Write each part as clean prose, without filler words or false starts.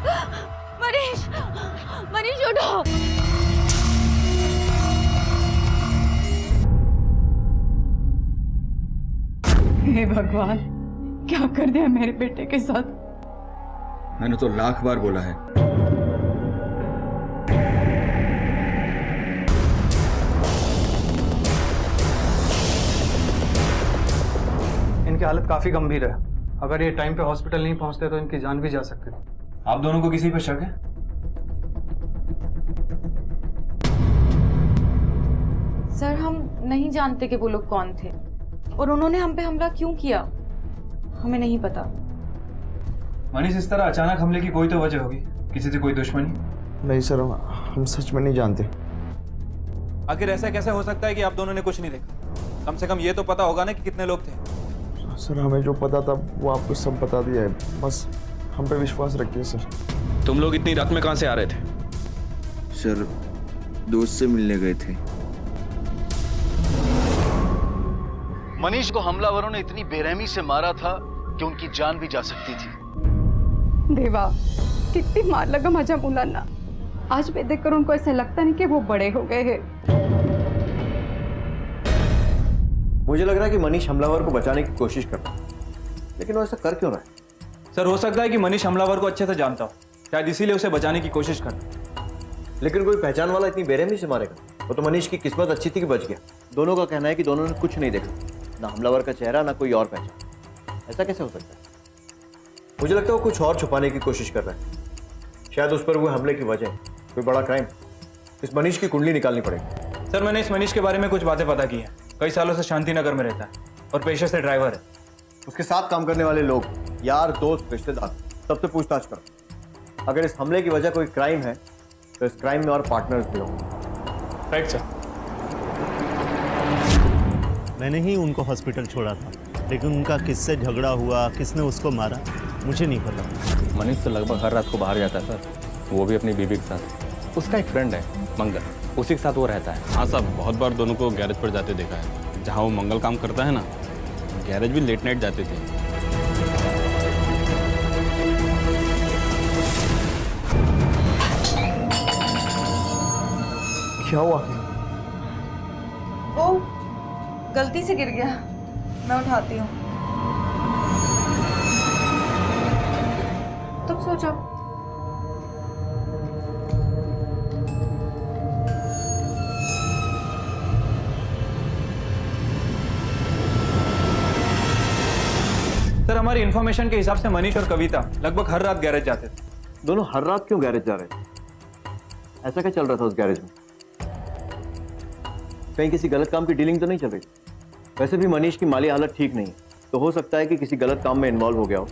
मनीष, मनीष उठो। हे भगवान, क्या कर दिया मेरे बेटे के साथ। मैंने तो लाख बार बोला है। इनकी हालत काफी गंभीर है। अगर ये टाइम पे हॉस्पिटल नहीं पहुंचते तो इनकी जान भी जा सकती थी। आप दोनों को किसी पे शक है? सर, हम नहीं जानते कि वो लोग कौन थे और उन्होंने हम पे हमला क्यों किया, हमें नहीं पता। मनीष, इस तरह अचानक हमले की कोई तो वजह होगी, किसी से कोई दुश्मनी? नहीं सर, हम सच में नहीं जानते। आखिर ऐसा कैसे हो सकता है कि आप दोनों ने कुछ नहीं देखा? कम से कम ये तो पता होगा ना कि कितने लोग थे। सर, हमें जो पता था वो आपको सब बता दिया है, बस हम पे विश्वास रखिए सर। तुम लोग इतनी रात में कहां से आ रहे थे? सर, दोस्त से मिलने गए थे। मनीष को हमलावरों ने इतनी बेरहमी से मारा था कि उनकी जान भी जा सकती थी। देवा, कितनी मार लगा माझ्या मुलांना। आज भी देखकर उनको ऐसा लगता नहीं कि वो बड़े हो गए हैं। मुझे लग रहा है कि मनीष हमलावर को बचाने की कोशिश कर रहा है, लेकिन वो ऐसा कर क्यों रहा है? सर, हो सकता है कि मनीष हमलावर को अच्छे से जानता हो, शायद इसीलिए उसे बचाने की कोशिश कर। लेकिन कोई पहचान वाला इतनी बेरहमी से मारेगा? वो तो मनीष की किस्मत अच्छी थी कि बच गया। दोनों का कहना है कि दोनों ने कुछ नहीं देखा, ना हमलावर का चेहरा ना कोई और पहचान। ऐसा कैसे हो सकता है? मुझे लगता है वो कुछ और छुपाने की कोशिश कर रहा है। शायद उस पर हुए हमले की वजह कोई बड़ा क्राइम। इस मनीष की कुंडली निकालनी पड़ेगी। सर, मैंने इस मनीष के बारे में कुछ बातें पता की हैं। कई सालों से शांति नगर में रहता है और पेशे से ड्राइवर है। उसके साथ काम करने वाले लोग, यार, दोस्त, रिश्तेदार, सबसे पूछताछ करो। अगर इस हमले की वजह कोई क्राइम है तो इस क्राइम में और पार्टनर्स भी होंगे। Right sir. मैंने ही उनको हॉस्पिटल छोड़ा था, लेकिन उनका किससे झगड़ा हुआ, किसने उसको मारा, मुझे नहीं पता। मनीष तो लगभग हर रात को बाहर जाता है सर, वो भी अपनी बीवी के साथ। उसका एक फ्रेंड है मंगल, उसी के साथ वो रहता है। हाँ साहब, बहुत बार दोनों को गैरेज पर जाते देखा है। जहाँ वो मंगल काम करता है ना, गैरेज भी लेट नाइट जाते थे। क्या हुआ? वो गलती से गिर गया, मैं उठाती हूँ। तुम सो जाओ। सर, हमारी इन्फॉर्मेशन के हिसाब से मनीष और कविता लगभग हर रात गैरेज जाते थे। दोनों हर रात क्यों गैरेज जा रहे थे? ऐसा क्या चल रहा था उस गैरेज में? कहीं किसी गलत काम की डीलिंग तो नहीं चल रही? वैसे भी मनीष की माली हालत ठीक नहीं है, तो हो सकता है कि किसी गलत काम में इन्वॉल्व हो गया हो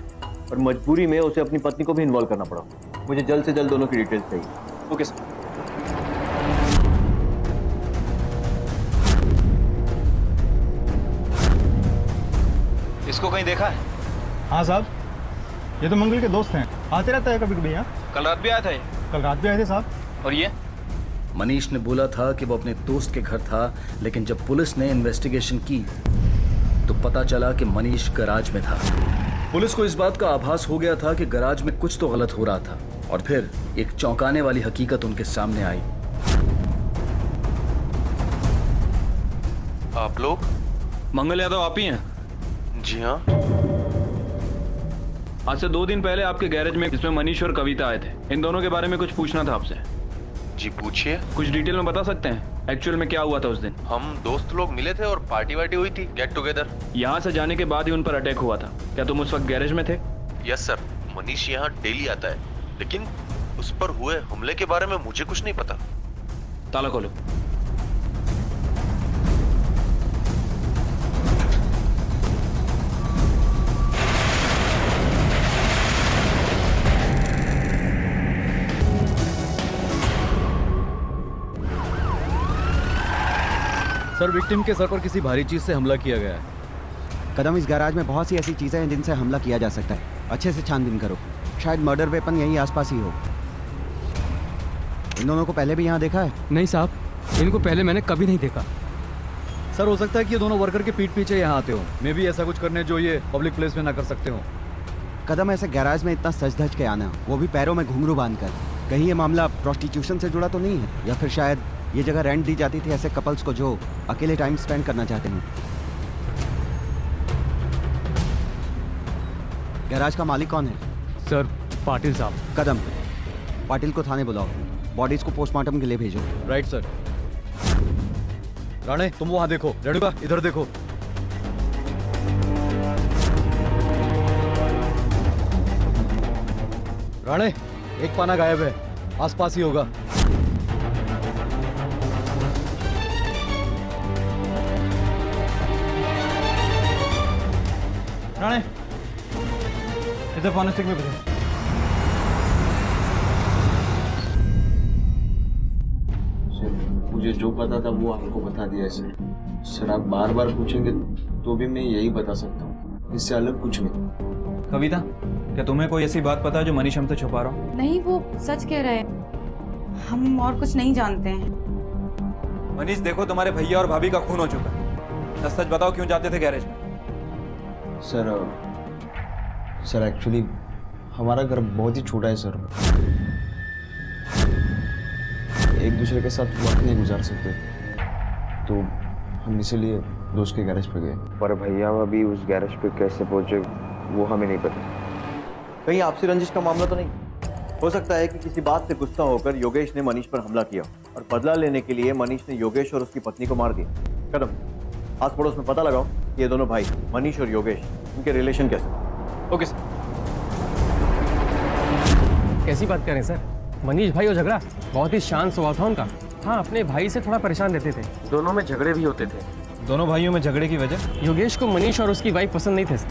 और मजबूरी में उसे अपनी पत्नी को भी इन्वॉल्व करना पड़ा हो। मुझे जल्द से जल्द दोनों की डिटेल्स चाहिए। Okay sir. इसको कहीं देखा है? हाँ साहब, ये तो मंगल के दोस्त हैं, आते रहता है कभी कभी यहाँ। कल रात भी आया था ये? कल रात भी आए थे साहब। और ये? मनीष ने बोला था कि वो अपने दोस्त के घर था, लेकिन जब पुलिस ने इन्वेस्टिगेशन की तो पता चला कि मनीष गैराज में था। पुलिस को इस बात का आभास हो गया था कि गैराज में कुछ तो गलत हो रहा था, और फिर एक चौंकाने वाली हकीकत उनके सामने आई। आप लोग? मंगल यादव आप ही हैं? जी हाँ। आज से 2 दिन पहले आपके गैरेज में इसमें मनीष और कविता आए थे। इन दोनों के बारे में कुछ पूछना था आपसे। जी पूछिए। कुछ डिटेल में बता सकते हैं एक्चुअल में क्या हुआ था उस दिन? हम दोस्त लोग मिले थे और पार्टी वार्टी हुई थी, गेट टुगेदर। यहाँ से जाने के बाद ही उन पर अटैक हुआ था। क्या तुम उस वक्त गैरेज में थे? यस सर, मनीष यहाँ डेली आता है, लेकिन उस पर हुए हमले के बारे में मुझे कुछ नहीं पता। ताला खोलो। सर, विक्टिम के सर पर किसी भारी चीज से हमला किया गया है। कदम, इस गैराज में बहुत सी ऐसी चीजें हैं जिनसे हमला किया जा सकता है। अच्छे से छानबीन करो, शायद मर्डर वेपन यहीं आसपास ही हो। इन दोनों को पहले भी यहाँ देखा है? नहीं साहब, इनको पहले मैंने कभी नहीं देखा। सर, हो सकता है कि ये दोनों वर्कर के पीठ पीछे यहाँ आते हो। मे भी ऐसा कुछ करने जो ये पब्लिक प्लेस में ना कर सकते हो। कदम ऐसे गैराज में इतना सज धज के आना, वो भी पैरों में घुंघरू बांधकर, कहीं ये मामला प्रोस्टिट्यूशन से जुड़ा तो नहीं है? या फिर शायद ये जगह रेंट दी जाती थी ऐसे कपल्स को जो अकेले टाइम स्पेंड करना चाहते हैं? गैराज का मालिक कौन है? सर पाटिल साहब। कदम, पाटिल को थाने बुलाओ, बॉडीज को पोस्टमार्टम के लिए भेजो। Right sir. राणे तुम वहां देखो, रेणुका इधर देखो। राणे एक पाना गायब है, आसपास ही होगा। राणे इधर फॉरेंसिक में भेजो। मुझे जो पता था वो आपको बता दिया है सर। आप बार बार पूछेंगे तो भी मैं यही बता सकता हूँ, इससे अलग कुछ नहीं। कविता, क्या तुम्हें कोई ऐसी बात पता है जो मनीष हमसे छुपा रहा हो? नहीं, वो सच कह रहे हैं, हम और कुछ नहीं जानते हैं। मनीष देखो, तुम्हारे भैया और भाभी का खून हो चुका है। सच बताओ, क्यों जाते थे गैरेज में? सर एक्चुअली हमारा घर बहुत ही छोटा है सर। एक दूसरे के साथ वक्त नहीं गुजार सकते, तो हम इसीलिए दोस्त के गैरेज पे गए। पर भैया अभी उस गैरेज पे कैसे पहुंचे वो हमें नहीं पता। कहीं आपसी रंजिश का मामला तो नहीं? हो सकता है कि किसी बात से गुस्सा होकर योगेश ने मनीष पर हमला किया और बदला लेने के लिए मनीष ने योगेश और उसकी पत्नी को मार दिया। कदम, आस पड़ोस में पता लगाओ ये दोनों भाई मनीष और योगेश, इनके रिलेशन कैसे? Okay sir. कैसी बात करें सर? मनीष भाई और झगड़ा बहुत ही शांत स्वभाव था उनका। हाँ, अपने भाई से थोड़ा परेशान रहते थे। दोनों में झगड़े भी होते थे। दोनों भाइयों में झगड़े की वजह? योगेश को मनीष और उसकी वाइफ पसंद नहीं थे सर।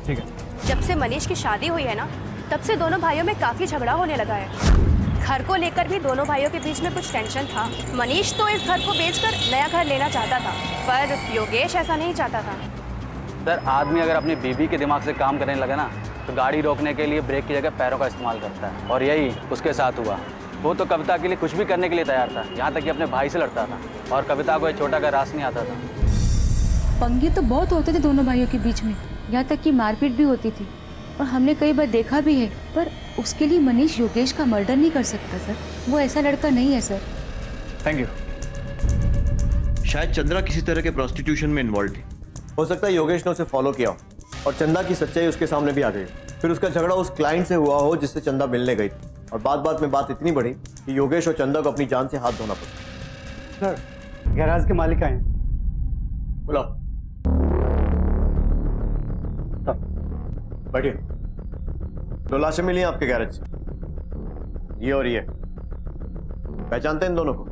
ठीक है। जब से मनीष की शादी हुई है ना, तब से दोनों भाइयों में काफी झगड़ा होने लगा है। घर को लेकर भी दोनों भाइयों के बीच में कुछ टेंशन था। मनीष तो इस घर को बेचकर नया घर लेना चाहता था, पर योगेश ऐसा नहीं चाहता था। सर, आदमी अगर अपनी बीवी के दिमाग से काम करने लगे ना, तो गाड़ी रोकने के लिए ब्रेक की जगह पैरों का इस्तेमाल करता है। और यही उसके साथ हुआ। वो तो कविता के लिए कुछ भी करने के लिए तैयार था, यहाँ तक कि अपने भाई से लड़ता था। और कविता को एक छोटा का रास नहीं आता था। पंगे तो बहुत होते थे दोनों भाइयों के बीच में, यहाँ तक कि मारपीट भी होती थी, और हमने कई बार देखा भी है। पर उसके लिए मनीष योगेश का मर्डर नहीं कर सकता सर, वो ऐसा लड़का नहीं है सर। Thank you. शायद चंद्रा किसी तरह के प्रोस्टिट्यूशन में इन्वॉल्व थी। हो सकता है योगेश ने उसे फॉलो किया और चंदा की सच्चाई उसके सामने भी आ गई। फिर उसका झगड़ा उस क्लाइंट से हुआ हो जिससे चंदा मिलने गई थी, और बात में बात इतनी बढ़ी कि योगेश और चंदा को अपनी जान से हाथ धोना पड़ा। सर, गैराज के मालिक आए। बुलाओ। बैठिए। दो लाशें मिली हैं आपके गैरेज से, ये और ये। पहचानते हैं इन दोनों को?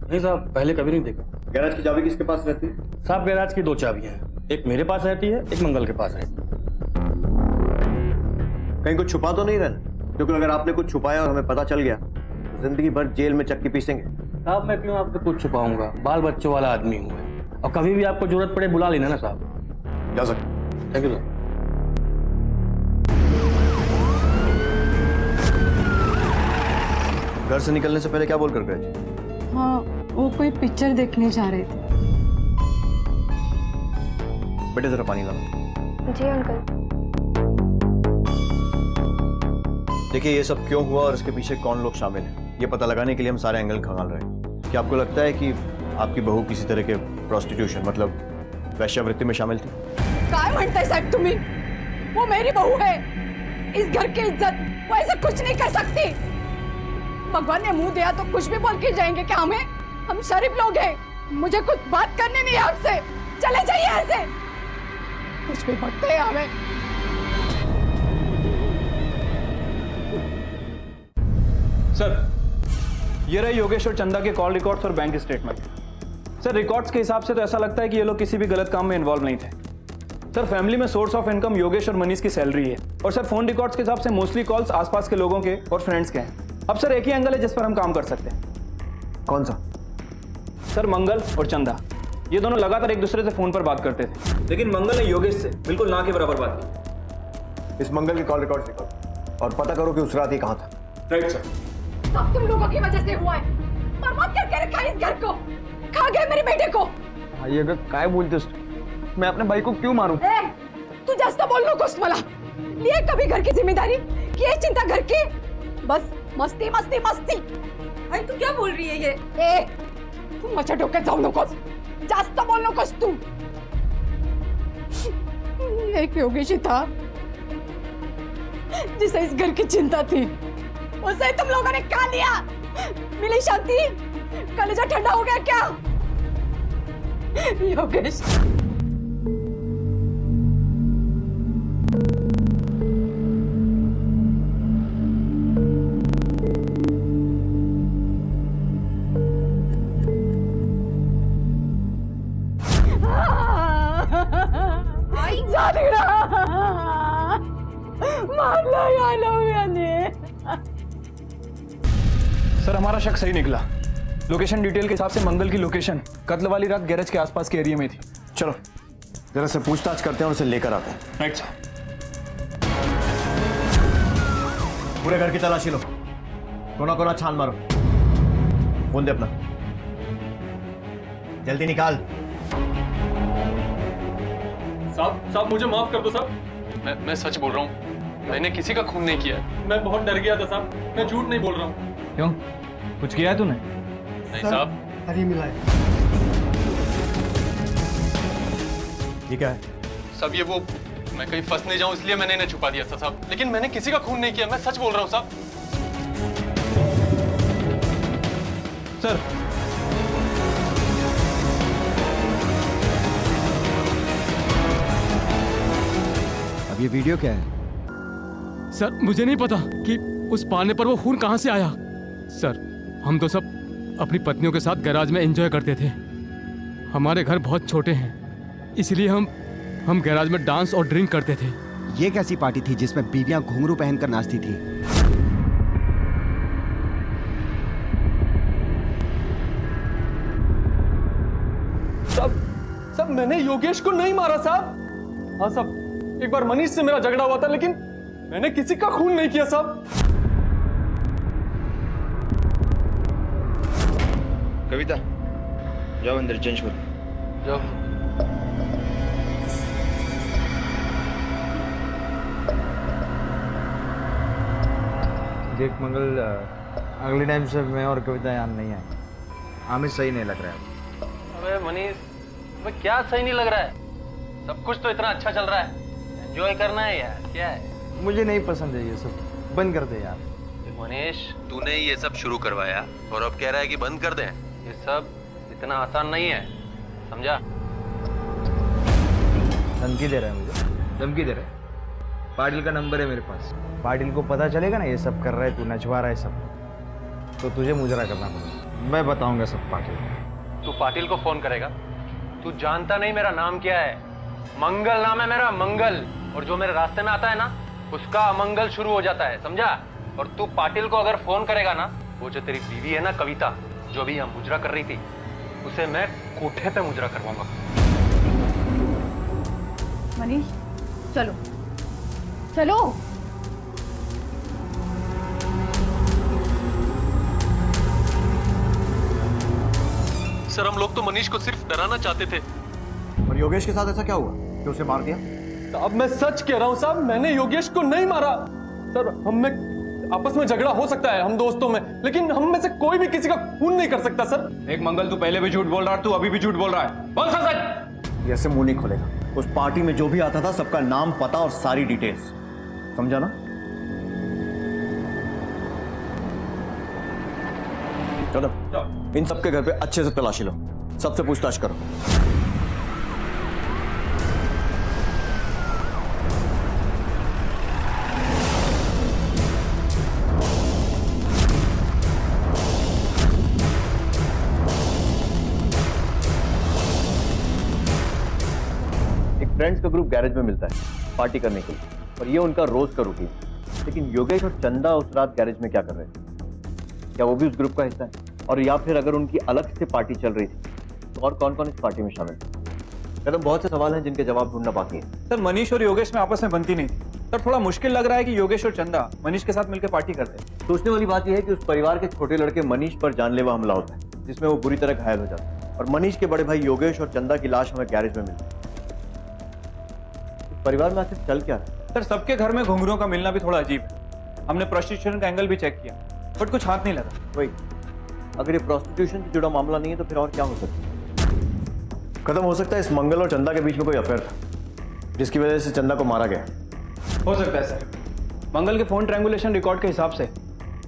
नहीं साहब, पहले कभी नहीं देखा। गैराज की चाबी किसके पास रहती है? साहब, गैराज की दो चाबियां हैं, एक मेरे पास रहती है, एक मंगल के पास रहती है। कहीं कुछ छुपा तो नहीं रहना? क्योंकि अगर आपने कुछ छुपाया और हमें पता चल गया तो जिंदगी भर जेल में चक्की पीसेंगे। साहब, मैं क्यों आपसे कुछ छुपाऊंगा? बाल बच्चों वाला आदमी हूँ मैं, और कभी भी आपको जरूरत पड़े बुला लेना ना साहब। जा सकते। Thank you sir. घर से निकलने से पहले क्या बोल कर गए? हाँ, वो कोई पिक्चर देखने जा रहे थे। बेटे जरा पानी लाओ। जी अंकल। देखिए, ये सब क्यों हुआ और इसके पीछे कौन लोग शामिल हैं, ये पता लगाने के लिए हम सारे एंगल खंगाल रहे हैं। क्या आपको लगता है कि आपकी बहू किसी तरह के प्रोस्टिट्यूशन मतलब वैश्यावृत्ति में शामिल थी? काय म्हणताय साहब तुम्ही? वो मेरी बहू है, इस घर की इज्जत वो ऐसा कुछ नहीं कर सकती। भगवान ने मुंह दिया तो कुछ भी बोल के जाएंगे क्या हमें? हम शरीफ लोग हैं, मुझे कुछ बात करनी नहीं है आपसे। चले जाइए ऐसे, कुछ भी बोलते हैं हमें। सर, ये रहे योगेश और चंदा के कॉल रिकॉर्ड्स और बैंक स्टेटमेंट। सर, रिकॉर्ड्स के हिसाब से तो ऐसा लगता है कि ये लोग किसी भी गलत काम में इन्वॉल्व नहीं थे। सर, फैमिली में सोर्स ऑफ इनकम योगेश और मनीष की सैलरी है। और सर, फोन रिकॉर्ड्स के हिसाब से मोस्टली कॉल्स आसपास के लोगों के और फ्रेंड्स के हैं। अब सर, एक ही एंगल है जिस पर हम काम कर सकते हैं। कौन सा? सर, मंगल और चंदा, ये दोनों लगातार एक दूसरे से फोन पर बात करते थे, लेकिन मंगल ने योगेश से बिल्कुल ना के बराबर बात की। इस मंगल के कॉल रिकॉर्ड निकालो और पता करो कि उस रात ही कहाँ था। Right sir. सब तुम लोगों की वजह से हुआ है। बर्बाद करके रखा है इस घर को, खा गए मेरे बेटे को। भाई, अगर काय बोलतेस, मैं अपने भाई को क्यों मारूं? तू जास्त बोल नकोस मला। लिए कभी घर की जिम्मेदारी, की है चिंता घर की? बस मस्ती मस्ती मस्ती. भाई तू क्या बोल रही है ये? ए, तू माझ्या डोक्यात जाऊ नकोस, जास्त बोल नकोस तू. एक योगेश था जिसे इस घर की चिंता थी, उसे तुम लोगों ने खा लिया. मिली शांति, कलेजा ठंडा हो गया क्या? योगेश, मारला या लोगों सर हमारा शक सही निकला। लोकेशन डिटेल के हिसाब से मंगल की लोकेशन कत्ल वाली रात गैरेज के आसपास के एरिया में थी। चलो जरा से पूछताछ करते हैं और उसे लेकर आते हैं। Right sir. पूरे घर की तलाशी लो, कोना कोना छान मारो। फोन दे अपना, जल्दी निकाल। साहब मुझे माफ कर दो साहब, मैं सच बोल रहा हूँ, मैंने किसी का खून नहीं किया। मैं बहुत डर गया था साहब, मैं झूठ नहीं बोल रहा हूँ। क्यों, कुछ किया है तूने? नहीं साहब। हरी मिला है। ये क्या है? सब ये वो, मैं कहीं फंस नहीं जाऊं इसलिए मैंने इन्हें छुपा दिया था साहब, लेकिन मैंने किसी का खून नहीं किया, मैं सच बोल रहा हूँ साहब। सर अब ये वीडियो क्या है? सर मुझे नहीं पता कि उस पाने पर वो खून कहां से आया। सर हम तो सब अपनी पत्नियों के साथ गैराज में एंजॉय करते थे। हमारे घर बहुत छोटे हैं, इसलिए हम गैराज में डांस और ड्रिंक करते थे। ये कैसी पार्टी थी जिसमें बीवियां घुंघरू पहनकर नाचती थी? सब मैंने योगेश को नहीं मारा साहब। हाँ साहब, एक बार मनीष से मेरा झगड़ा हुआ था, लेकिन मैंने किसी का खून नहीं किया साहब। कविता जाओ अंदर चेंज करो। जाओ। देख मंगल, अगले टाइम से मैं और कविता यहाँ नहीं आए। हमें सही नहीं लग रहा है। अबे मनीष, अबे क्या सही नहीं लग रहा है? सब कुछ तो इतना अच्छा चल रहा है, एंजॉय करना है यार, क्या है? मुझे नहीं पसंद है ये सब, बंद कर दे यार। मनीष, तूने ये सब शुरू करवाया और अब कह रहा है कि बंद कर दें। ये सब इतना आसान नहीं है, समझा? धमकी दे रहा है मुझे, धमकी दे रहा है। पाटिल का नंबर है मेरे पास, पाटिल को पता चलेगा ना ये सब कर रहा है तू, नचवा रहा है सब, तो तुझे मुजरा करना पड़ेगा। मैं बताऊंगा सब पाटिल को। तू पाटिल को फोन करेगा? तू जानता नहीं मेरा नाम क्या है? मंगल नाम है मेरा, मंगल। और जो मेरे रास्ते में आता है ना, उसका अमंगल शुरू हो जाता है, समझा? और तू पाटिल को अगर फोन करेगा ना, वो जो तेरी बीवी है ना कविता, जो अभी यहाँ मुजरा कर रही थी, उसे मैं कोठे पे मुजरा करवाऊंगा। मनीष, चलो चलो। सर हम लोग तो मनीष को सिर्फ डराना चाहते थे। और योगेश के साथ ऐसा क्या हुआ कि उसे मार दिया? अब मैं सच कह रहा हूँ साहब, मैंने योगेश को नहीं मारा। सर हम में आपस में झगड़ा हो सकता है, हम दोस्तों में, लेकिन हम में से कोई भी किसी का खून नहीं कर सकता सर। एक मंगल, तू पहले भी झूठ बोल रहा है, तू अभी भी झूठ बोल रहा है। बोल सच। ये ऐसे मुंह नहीं खोलेगा। उस पार्टी में जो भी आता था सबका नाम, पता और सारी डिटेल्स, समझा ना? चलो इन सबके घर पे अच्छे से तलाशी लो, सबसे पूछताछ करो। एक फ्रेंड्स का ग्रुप गैरेज में मिलता है पार्टी करने के लिए, और ये उनका रोज का रूटीन। लेकिन योगेश और चंदा उस रात गैरेज में क्या कर रहे थे? क्या वो भी उस ग्रुप का हिस्सा है? और या फिर अगर उनकी अलग से पार्टी चल रही थी तो और कौन कौन इस पार्टी में शामिल थे? कदम, बहुत से सवाल हैं जिनके जवाब ढूंढना बाकी है। सर मनीष और योगेश में आपस में बनती नहीं थी। सर थोड़ा मुश्किल लग रहा है कि योगेश और चंदा मनीष के साथ मिलकर पार्टी करते हैं। सोचने वाली बात यह है कि उस परिवार के छोटे लड़के मनीष पर जानलेवा हमला होता है, जिसमें वो बुरी तरह घायल हो जाता है, और मनीष के बड़े भाई योगेश और चंदा की लाश हमें गैरेज में मिलती है। इस परिवार में आखिर चल क्या है? सर सबके घर में घुंघरूओं का मिलना भी थोड़ा अजीब है। हमने प्रोस्टिट्यूशन का एंगल भी चेक किया, बट कुछ हाथ नहीं लगा। वही, अगर ये प्रोस्टिट्यूशन से जुड़ा मामला नहीं है तो फिर और क्या हो सकता है? खत्म हो सकता है इस मंगल और चंदा के बीच में कोई अफेयर था जिसकी वजह से चंदा को मारा गया। हो सकता है सर। मंगल के फोन ट्रायंगुलेशन रिकॉर्ड के हिसाब से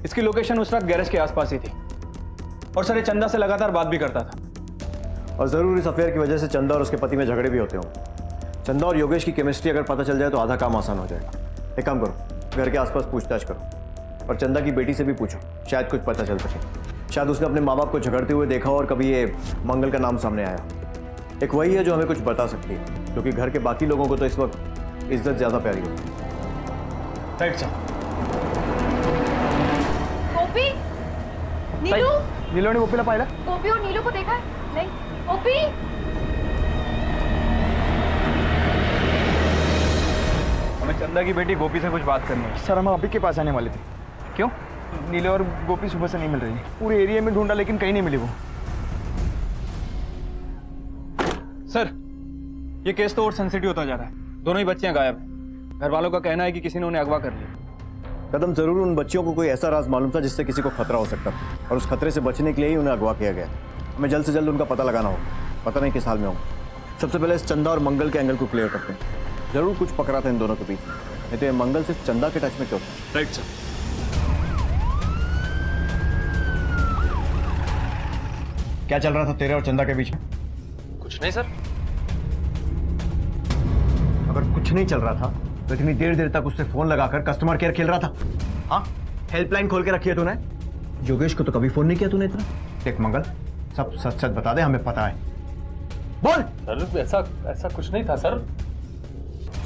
इसकी लोकेशन उस रात गैरेज के आसपास ही थी, और सर ये चंदा से लगातार बात भी करता था। और जरूर इस अफेयर की वजह से चंदा और उसके पति में झगड़े भी होते होंगे। चंदा और योगेश की केमिस्ट्री अगर पता चल जाए तो आधा काम आसान हो जाएगा। एक काम करो, घर के आसपास पूछताछ करो और चंदा की बेटी से भी पूछो, शायद कुछ पता चल सके। शायद उसने अपने माँ बाप को झगड़ते हुए देखा और कभी ये मंगल का नाम सामने आया। एक वही है जो हमें कुछ बता सकती है, क्योंकि घर के बाकी लोगों को तो इस वक्त इज्जत ज्यादा प्यारी होती है। Right sir. गोपी, नीलू, नीलू ने गोपीला पाहिला? गोपी और नीलू को देखा है? नहीं। गोपी, हमें चंदा की बेटी गोपी से कुछ बात करनी है। सर हम अभी के पास आने वाले थे। क्यों? नीलू और गोपी सुबह से नहीं मिल रही। पूरे एरिया में ढूंढा लेकिन कहीं नहीं मिली वो। सर ये केस तो और सेंसिटिव होता जा रहा है। दोनों ही बच्चियां गायब हैं। घर वालों का कहना है कि किसी ने उन्हें अगवा कर लिया। कदम जरूर उन बच्चियों को कोई ऐसा राज मालूम था जिससे किसी को खतरा हो सकता था, और उस खतरे से बचने के लिए ही उन्हें अगवा किया गया। हमें जल्द से जल्द उनका पता लगाना होगा। पता नहीं किस हाल में होगा। सबसे पहले इस चंदा और मंगल के एंगल को क्लियर करते हैं। जरूर कुछ पकड़ा था इन दोनों के बीच में, नहीं तो ये मंगल सिर्फ चंदा के टच में क्यों था? Right sir. क्या चल रहा था तेरे और चंदा के बीच में? कुछ नहीं सर। अगर कुछ नहीं चल रहा था तो इतनी देर तक उससे फोन लगाकर कस्टमर केयर खेल रहा था? हाँ, हेल्पलाइन खोल के रखी है तूने। योगेश को तो कभी फोन नहीं किया तूने इतना। देख मंगल, सब सच सच बता दे, हमें पता है। बोल। सर ऐसा कुछ नहीं था सर।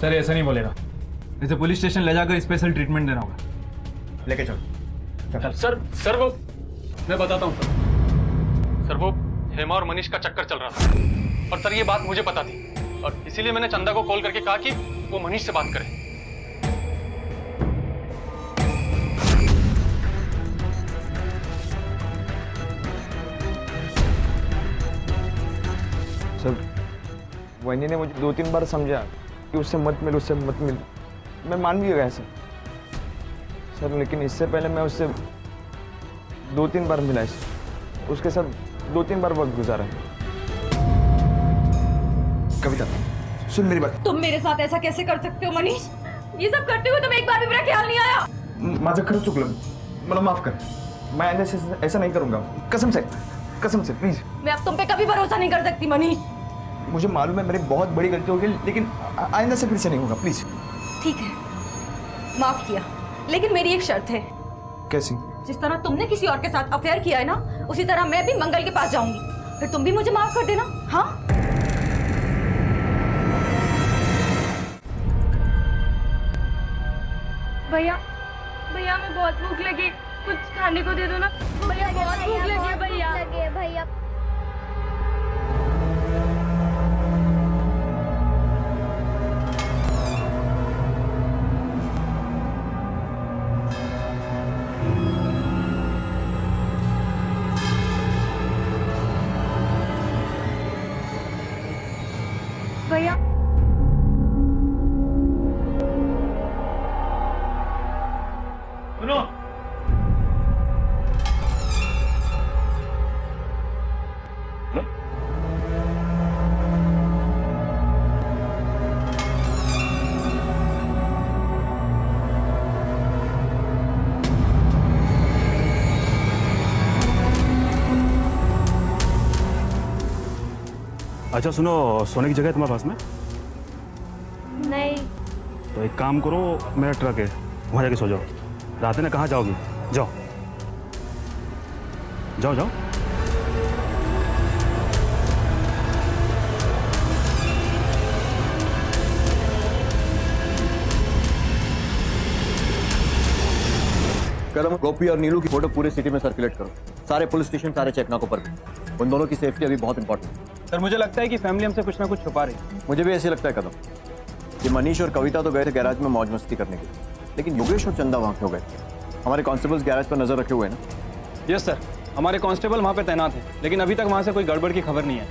सर ऐसा नहीं बोलेगा, इसे पुलिस स्टेशन ले जाकर स्पेशल ट्रीटमेंट देना होगा। लेके चलो। सर वो मैं बताता हूँ सर वो हेमा और मनीष का चक्कर चल रहा था, और सर ये बात मुझे पता थी, और इसीलिए मैंने चंदा को कॉल करके कहा कि वो मनीष से बात करे। सर वही ने मुझे 2-3 बार समझा कि उससे मत मिल। मैं मान भी गया सर, लेकिन इससे पहले मैं उससे 2-3 बार मिला। उसके साथ 2-3 बार वक्त गुजारा। कविता सुन मेरी बात। तुम मेरे साथ ऐसा कैसे कर सकते हो मनीष? ये सब करते हुए तुम्हें एक बार भी मेरा ख्याल नहीं आया? माझं खरंच चुकलं, मला माफ कर। मैं आइंदा से ऐसा नहीं करूंगा, कसम से प्लीज। मैं अब तुम पे कभी भरोसा नहीं कर सकती मनीष। मुझे मालूम है मेरी बहुत बड़ी गलती हो गई, लेकिन आइंदा से फिर से नहीं होगा, प्लीज। ठीक है, माफ किया, लेकिन मेरी एक शर्त है। कैसी? जिस तरह तुमने किसी और के साथ अफेयर किया है ना, उसी तरह मैं भी मंगल के पास जाऊंगी। फिर तुम भी मुझे माफ कर देना। हाँ? भैया हमें बहुत भूख लगी, कुछ खाने को दे दो ना। भैया बहुत भूख लगी है भैया। भैया सुनो, अच्छा सुनो, सोने की जगह है तुम्हारे पास में? नहीं। तो एक काम करो, मेरा ट्रक है, वहाँ जाके सो जाओ। रात में कहाँ जाओगी? जाओ जाओ जाओ। कदम, गोपी और नीलू की फोटो पूरे सिटी में सर्कुलेट करो। सारे पुलिस स्टेशन, सारे चेकनाकों पर भी। उन दोनों की सेफ्टी अभी बहुत इंपॉर्टेंट है। सर मुझे लगता है कि फैमिली हमसे कुछ ना कुछ छुपा रही है। मुझे भी ऐसे लगता है कदम। ये मनीष और कविता तो गए थे गैराज में मौज मस्ती करने के लिए, लेकिन योगेश और चंदा वहाँ क्यों गए? हमारे कांस्टेबल्स गैराज पर नजर रखे हुए हैं ना? यस सर, हमारे कांस्टेबल वहाँ पे तैनात हैं, लेकिन अभी तक वहाँ से कोई गड़बड़ की खबर नहीं है।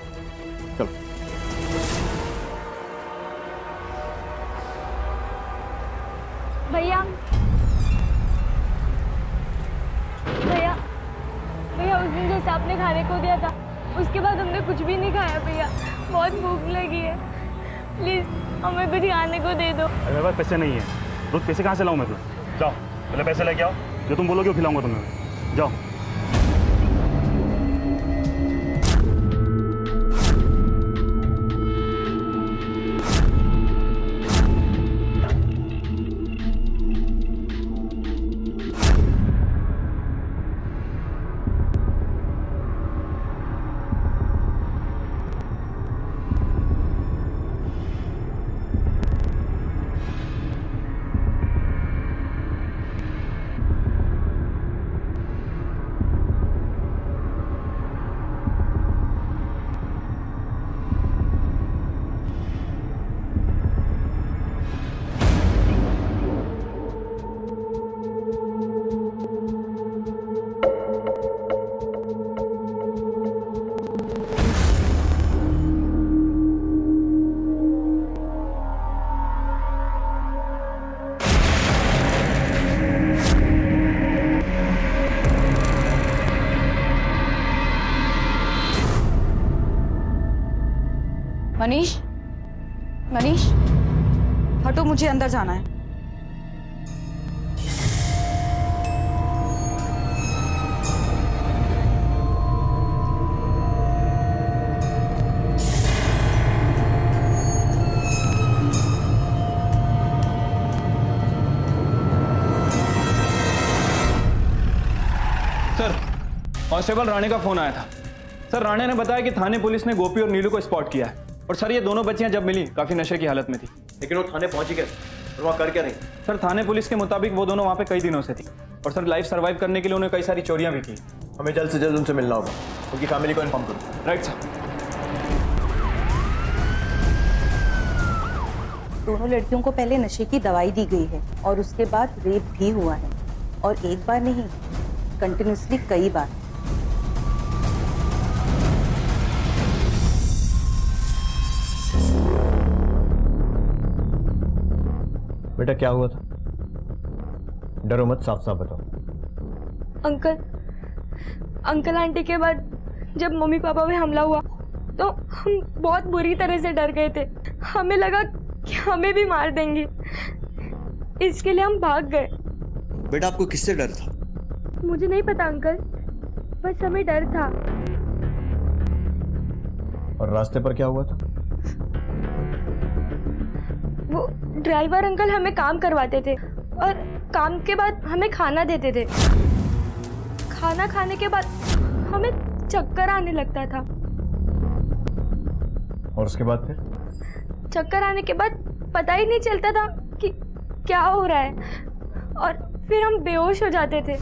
चलो। हमने खाने को दिया था, उसके बाद हमने कुछ भी नहीं खाया भैया। बहुत भूख लगी है, प्लीज हमें कुछ खाने को दे दो। अरे मेरे पास पैसे नहीं है। रोज पैसे कहाँ से लाऊं मैं तुम्हें? जाओ पहले पैसे लेके आओ, जो तुम बोलोगे वो खिलाऊंगा तुम्हें। जाओ। मनीष, मनीष, हटो, मुझे अंदर जाना है। सर, कांस्टेबल राणे का फोन आया था। सर, राणे ने बताया कि थाने पुलिस ने गोपी और नीलू को स्पॉट किया है। और सर, ये दोनों बच्चियां जब मिली काफी नशे की हालत में थी। लेकिन वो थाने पहुंची कैसे और वहाँ कर क्या रही? सर, थाने पुलिस के मुताबिक वो दोनों वहाँ पे कई दिनों से थी और सर लाइफ सर्वाइव करने के लिए उन्हें कई सारी चोरियां भी की। हमें जल्द से जल्द उनसे मिलना होगा, उनकी फैमिली को इन्फॉर्म करो। Right sir. दोनों लड़कियों को पहले नशे की दवाई दी गई है और उसके बाद रेप भी हुआ है, और एक बार नहीं, कंटिन्यूसली कई बार। बेटा क्या हुआ था? डरो मत, साफ साफ बताओ। अंकल आंटी के बाद जब मम्मी पापा पे हमला हुआ तो हम बहुत बुरी तरह से डर गए थे। हमें लगा कि हमें भी मार देंगे, इसके लिए हम भाग गए। बेटा आपको किससे डर था? मुझे नहीं पता अंकल, बस हमें डर था। और रास्ते पर क्या हुआ था? वो ड्राइवर अंकल हमें काम करवाते थे और काम के बाद हमें खाना देते थे। खाना खाने के बाद हमें चक्कर आने लगता था। और उसके बाद फिर? चक्कर आने के बाद पता ही नहीं चलता था कि क्या हो रहा है, और फिर हम बेहोश हो जाते थे।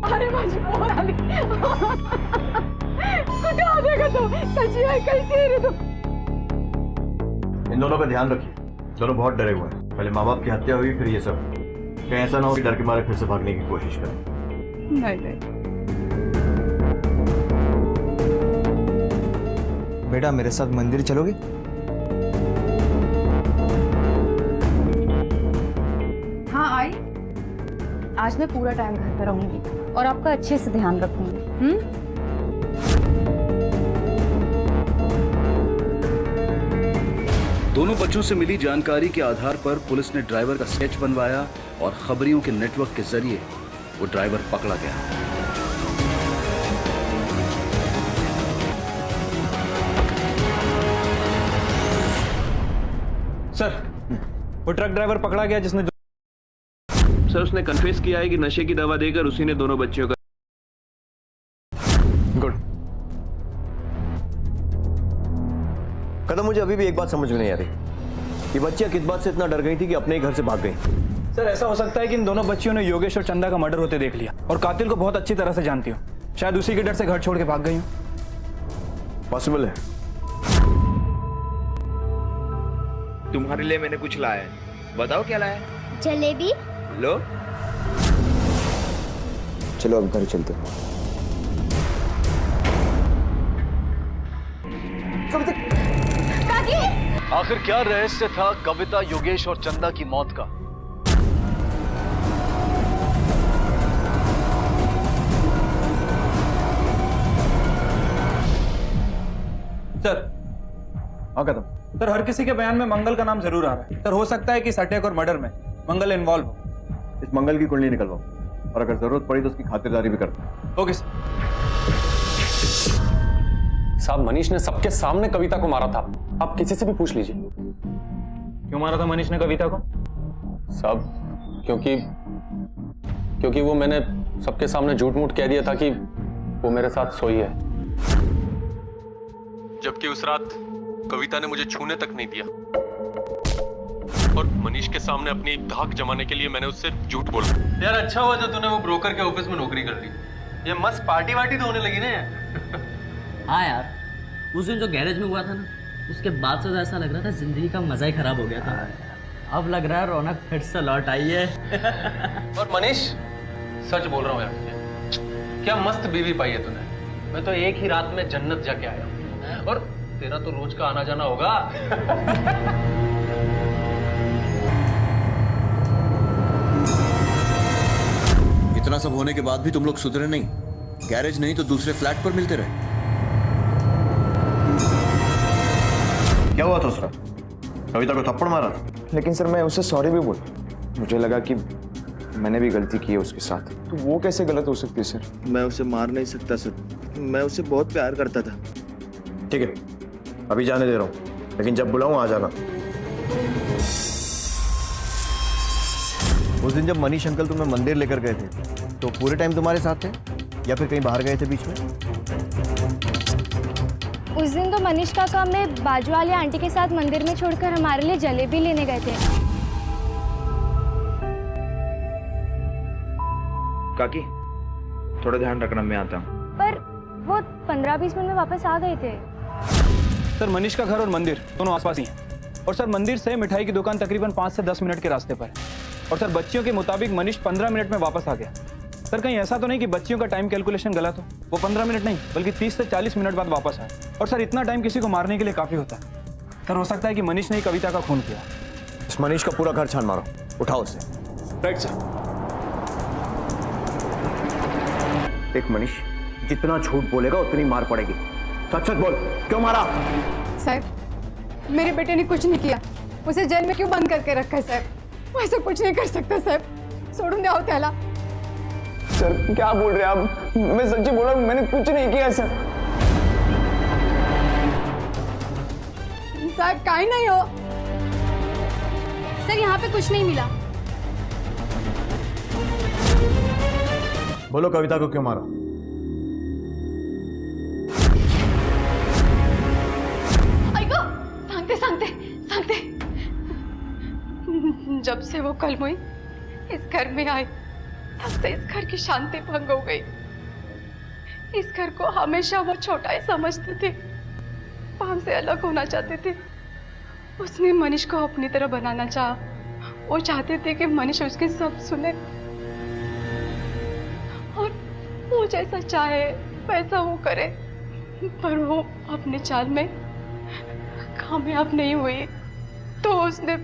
अरे माझी पोर आली, कुठे आले का तू? कशी आहे, कैसी है रे तू? इन दोनों का ध्यान रखिए, दोनों बहुत डरे हुए हैं। पहले माँ बाप की हत्या हुई, फिर ये सब। कहीं ऐसा ना हो कि डर के मारे फिर से भागने की कोशिश करें। नहीं। बेटा मेरे साथ मंदिर चलोगे? हाँ आई। आज मैं पूरा टाइम घर पे रहूंगी और आपका अच्छे से ध्यान रखूंगी। दोनों बच्चों से मिली जानकारी के आधार पर पुलिस ने ड्राइवर का स्केच बनवाया और खबरियों के नेटवर्क के जरिए वो ड्राइवर पकड़ा गया। सर, वो ट्रक ड्राइवर पकड़ा गया जिसने सर उसने कन्फेस किया है कि नशे की दवा देकर उसी ने दोनों बच्चियों का। गुड। कदम, मुझे अभी भी एक बात समझ में नहीं आ रही कि बच्चियां किस बात से इतना डर गई थी कि अपने ही घर से भाग गई। सर, ऐसा हो सकता है कि इन दोनों बच्चियों ने योगेश और चंदा का मर्डर होते देख लिया और कातिल को बहुत अच्छी तरह से जानती हो। शायद उसी के डर से घर छोड़ के भाग गई हो। पॉसिबल है। तुम्हारे लिए मैंने कुछ लाया है, बताओ क्या लाया है? जलेबी। लो। चलो अब घर चलते हैं। आखिर क्या रहस्य था कविता, योगेश और चंदा की मौत का? सर हाँ कदम। सर हर किसी के बयान में मंगल का नाम जरूर आ रहा है। सर हो सकता है कि इस अटैक और मर्डर में मंगल इन्वॉल्व हो। इस मंगल की कुंडली निकलवाओ और अगर जरूरत पड़ी तो उसकी खातिरदारी भी करते। Okay sir. साहब मनीष ने सबके सामने कविता को मारा था, आप किसी से भी पूछ लीजिए। क्यों मारा था मनीष ने कविता को? साहब क्योंकि वो मैंने सबके सामने झूठ मूठ कह दिया था कि वो मेरे साथ सोई है, जबकि उस रात कविता ने मुझे छूने तक नहीं दिया और मनीष के सामने अपनी धाक जमाने के लिए मैंने उससे झूठ बोला। यार अच्छा हुआ जो तूने वो ब्रोकर के ऑफिस में नौकरी कर ली, ये मस्त पार्टी वार्टी तो होने लगी ना। हाँ यार, उस दिन जो गैरेज में हुआ था ना, उसके बाद से तो ऐसा लग रहा था जिंदगी का मजा ही खराब हो गया था। अब लग रहा है रौनक फिर से लौट आई है। और मनीष सच बोल रहा हूँ यार, क्या मस्त बीवी पाई है तूने। मैं तो एक ही रात में जन्नत जाके आया हूँ और तेरा तो रोज का आना जाना होगा। इतना सब होने के बाद भी तुम लोग सुधरे नहीं। गैरेज नहीं तो दूसरे फ्लैट पर मिलते रहे। क्या हुआ था उस रात? कविता को थप्पड़ मारा था? लेकिन सर मैं उससे सॉरी भी बोला, मुझे लगा कि मैंने भी गलती की है उसके साथ। तो वो कैसे गलत हो सकती है सर? मैं उसे मार नहीं सकता सर, मैं उसे बहुत प्यार करता था। ठीक है अभी जाने दे रहा हूँ, लेकिन जब बुलाऊं आ जाना। उस दिन जब मनीष अंकल तुम्हें मंदिर लेकर गए थे तो पूरे टाइम तुम्हारे साथ थे या फिर कहीं बाहर गए थे बीच में? उस दिन तो मनीष काका हमें बाजू वाली आंटी के साथ मंदिर में छोड़कर हमारे लिए जलेबी लेने गए थे। काकी थोड़ा ध्यान रखना, मैं आता हूँ। पर वो 15-20 मिनट में वापस आ गए थे। सर मनीष का घर और मंदिर दोनों आसपास ही हैं और सर मंदिर से मिठाई की दुकान तकरीबन 5 से 10 मिनट के रास्ते पर है और सर बच्चियों के मुताबिक मनीष 15 मिनट में वापस आ गया। सर कहीं ऐसा तो नहीं कि बच्चियों का टाइम कैलकुलेशन गलत हो? वो 15 मिनट नहीं बल्कि 30 से 40 मिनट बाद वापस आए और सर इतना टाइम किसी को मारने के लिए काफी होता है। सर हो सकता है कि मनीष ने कविता का खून किया। इस मनीष का पूरा घर छान मारो, उठाओ उसे। Right sir. एक मनीष जितना झूठ बोलेगा उतनी मार पड़ेगी। सच सच बोल, क्यों मारा? साहब मेरे बेटे ने कुछ नहीं किया, उसे जेल में क्यों बंद करके रखा है साहब? वो ऐसा कुछ नहीं कर सकता साहब, छोड़ून द्या त्याला। सर क्या बोल रहे हैं आप? मैं सच्ची बोल रहा हूँ, मैंने कुछ नहीं किया सर। साहब काहे नहीं हो? सर यहाँ पे कुछ नहीं मिला। बोलो कविता को क्यों मारा? सांगते जब से वो कल हुई इस घर में आई तब से इस घर की शांति भंग हो गई। इस घर को हमेशा वो छोटा ही समझते थे, वो हमसे अलग होना चाहते थे। उसने मनीष को अपनी तरह बनाना चाहा। वो चाहते थे कि मनीष उसकी सब सुने और वो जैसा चाहे वैसा वो करे, पर वो अपने चाल में कामयाब नहीं हुई तो उसने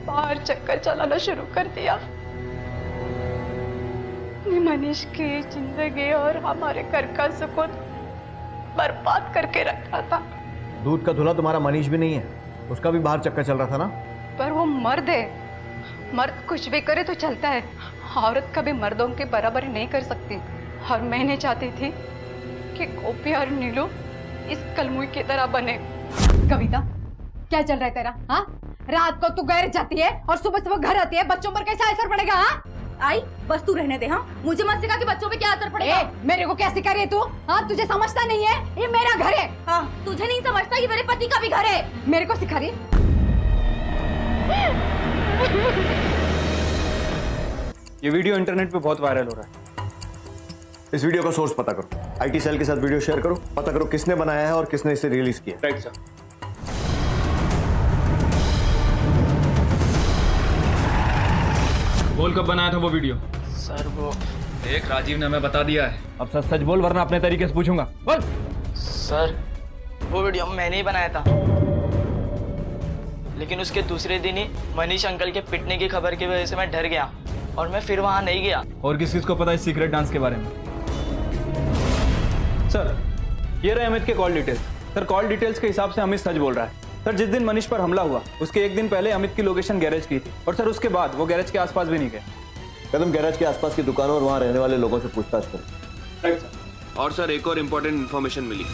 बाहर चक्कर चलाना शुरू कर दिया। मनीष की जिंदगी और हमारे घर का सुकून बर्बाद करके रखा था। दूध का धुला तुम्हारा मनीष भी नहीं है, उसका भी बाहर चक्कर चल रहा था ना? पर वो मर्द है, मर्द कुछ भी करे तो चलता है, औरत कभी मर्दों के बराबरी नहीं कर सकती। और मैंने चाहती थी कि गोपी और नीलू इस कलमुई की तरह बने। कविता क्या चल रहा है तेरा? हाँ रात को तू गैरेज जाती है और सुबह सुबह घर आती है, बच्चों पर कैसा असर पड़ेगा? हाँ आई बस तू रहने दे। हाँ मुझे मत सिखा कि बच्चों पे क्या असर पड़ेगा। मेरे को क्या सिखा रही है तू? हाँ तुझे समझता नहीं है, ये मेरा घर है। हाँ तुझे नहीं समझता ये मेरे पति का भी घर है। मेरे को सिखा रही है? ये वीडियो इंटरनेट पे बहुत वायरल हो रहा है। इस वीडियो का सोर्स पता करो, आईटी सेल के साथ वीडियो शेयर करो, पता करो किसने बनाया है और किसने इसे रिलीज किया। Right sir. बोल कब बनाया था वो वीडियो? सर वो देख राजीव ने हमें बता दिया है, अब सच सच बोल वरना अपने तरीके से पूछूंगा। बोल। सर वो वीडियो मैंने ही बनाया था। लेकिन उसके दूसरे दिन ही मनीष अंकल के पिटने की खबर की वजह से मैं डर गया और मैं फिर वहाँ नहीं गया। और किस को पता है सीक्रेट डांस के बारे में? सर, ये रहे अमित के call details. Sir, call details के हिसाब से अमित सच बोल रहा है। सर, जिस दिन मनीष पर हमला हुआ उसके एक दिन पहले अमित की लोकेशन गैरेज की थी और सर उसके बाद वो गैरेज के आसपास भी नहीं गए। कदम गैरेज के आसपास की दुकानों और वहाँ रहने वाले लोगों से पूछताछ करें। Right sir. और सर एक और इम्पोर्टेंट इन्फॉर्मेशन मिली।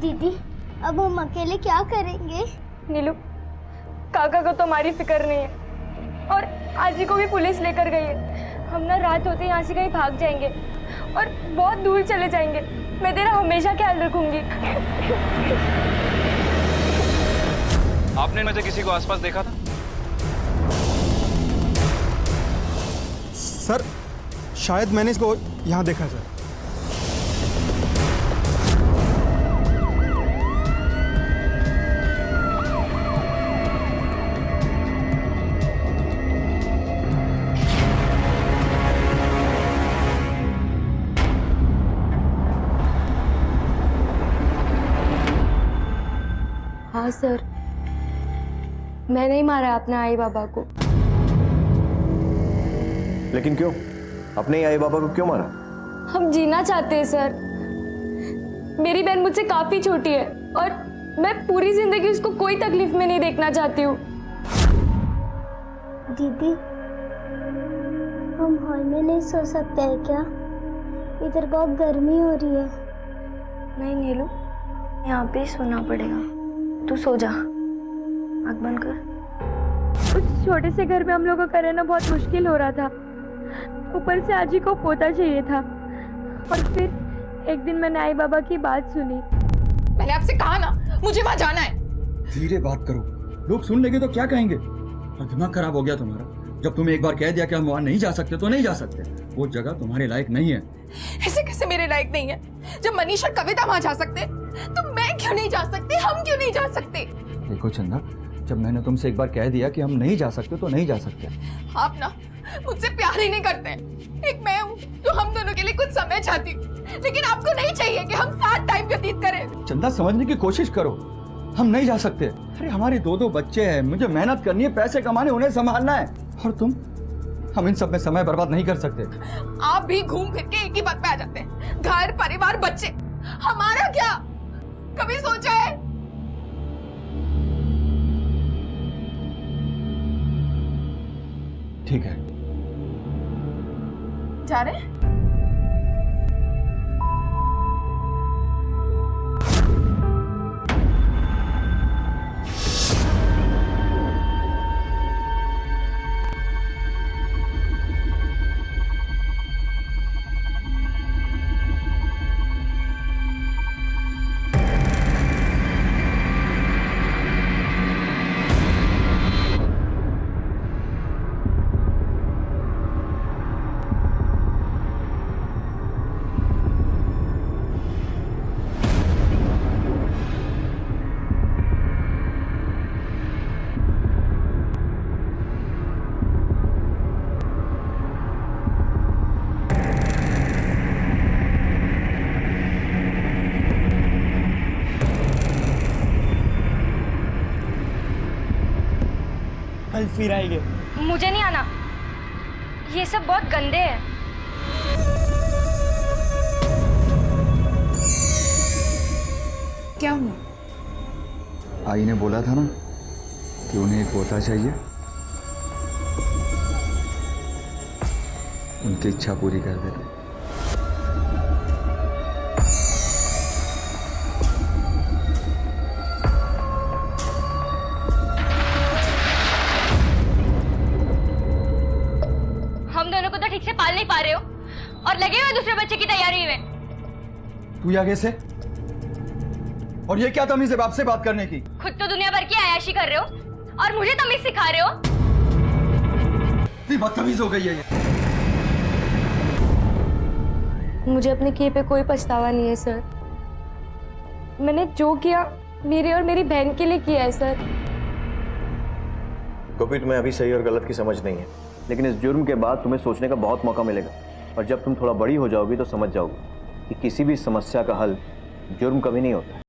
दीदी, अब हम अकेले क्या करेंगे? नीलू, काका को तो हमारी फिक्र नहीं है और आजी को भी पुलिस लेकर गई है। हम ना रात होते यहाँ से कहीं भाग जाएंगे और बहुत दूर चले जाएंगे। मैं तेरा हमेशा ख्याल रखूंगी। आपने में से किसी को आसपास देखा था? सर, शायद मैंने इसको यहाँ देखा सर। हाँ सर, मैं नहीं मारा अपने आई बाबा को। लेकिन क्यों? अपने ही आई बाबा को क्यों मारा? हम जीना चाहते हैं सर। मेरी बहन मुझसे काफी छोटी है और मैं पूरी जिंदगी उसको कोई तकलीफ में नहीं देखना चाहती हूँ। दीदी, हम हॉल में नहीं सो सकते हैं क्या? इधर बहुत गर्मी हो रही है। नहीं नीलू, यहाँ पे ही सोना पड़ेगा। तू सो जा, आँख बंद कर। उस छोटे से घर में हम लोगों का रहना बहुत मुश्किल हो रहा था। ऊपर से आजी को पोता चाहिए था और फिर एक दिन मैंने आई बाबा की बात सुनी। मैंने आपसे कहा ना, मुझे वहाँ जाना है। धीरे बात करो, लोग सुन लेंगे तो क्या कहेंगे? और दिमाग खराब हो गया तुम्हारा। जब तुम्हें एक बार कह दिया कि हम वहाँ नहीं जा सकते तो नहीं जा सकते। वो जगह तुम्हारे लायक नहीं है। ऐसे कैसे मेरे लायक नहीं है? जब मनीष और कविता वहाँ जा सकते तो मैं क्यों नहीं जा सकती? हम क्यों नहीं जा सकते? देखो चंदा, जब मैंने तुमसे एक बार कह दिया कि हम नहीं जा सकते तो नहीं जा सकते। आप ना मुझसे प्यार ही नहीं करते। एक मैं हूँ जो हम दोनों के लिए कुछ समय चाहती हूँ, लेकिन आपको नहीं चाहिए कि हम साथ टाइम व्यतीत करें। चंदा, समझने की कोशिश करो। हम नहीं जा सकते। अरे हमारे दो बच्चे हैं, मुझे मेहनत करनी है, पैसे कमाने, उन्हें संभालना है। और तुम? हम इन सब में समय बर्बाद नहीं कर सकते। आप भी घूम फिर के एक ही बात पे आ जाते हैं। घर, परिवार, बच्चे, हमारा क्या? कभी सोचा है? ठीक है, जा रहे हैं? कल फिर आएंगे। मुझे नहीं आना, ये सब बहुत गंदे हैं। क्या हुआ? आई ने बोला था ना कि उन्हें एक पोता चाहिए। उनकी इच्छा पूरी कर देते। हम दोनों को तो ठीक से पाल नहीं पा रहे हो और लगे हुए दूसरे बच्चे की तैयारी में। तू आगे से? और ये क्या तमीज है बाप से बात करने की? खुद तो दुनिया भर की अयाशी कर रहे हो और मुझे तमीज सिखा रहे हो। इतनी बदतमीज हो गई है ये। मुझे अपने किए पे कोई पछतावा नहीं है सर। मैंने जो किया मेरे और मेरी बहन के लिए किया है सर। गोपी, तुम्हें अभी सही और गलत की समझ नहीं है, लेकिन इस जुर्म के बाद तुम्हें सोचने का बहुत मौका मिलेगा और जब तुम थोड़ा बड़ी हो जाओगी तो समझ जाओगी कि किसी भी समस्या का हल जुर्म कभी नहीं होता।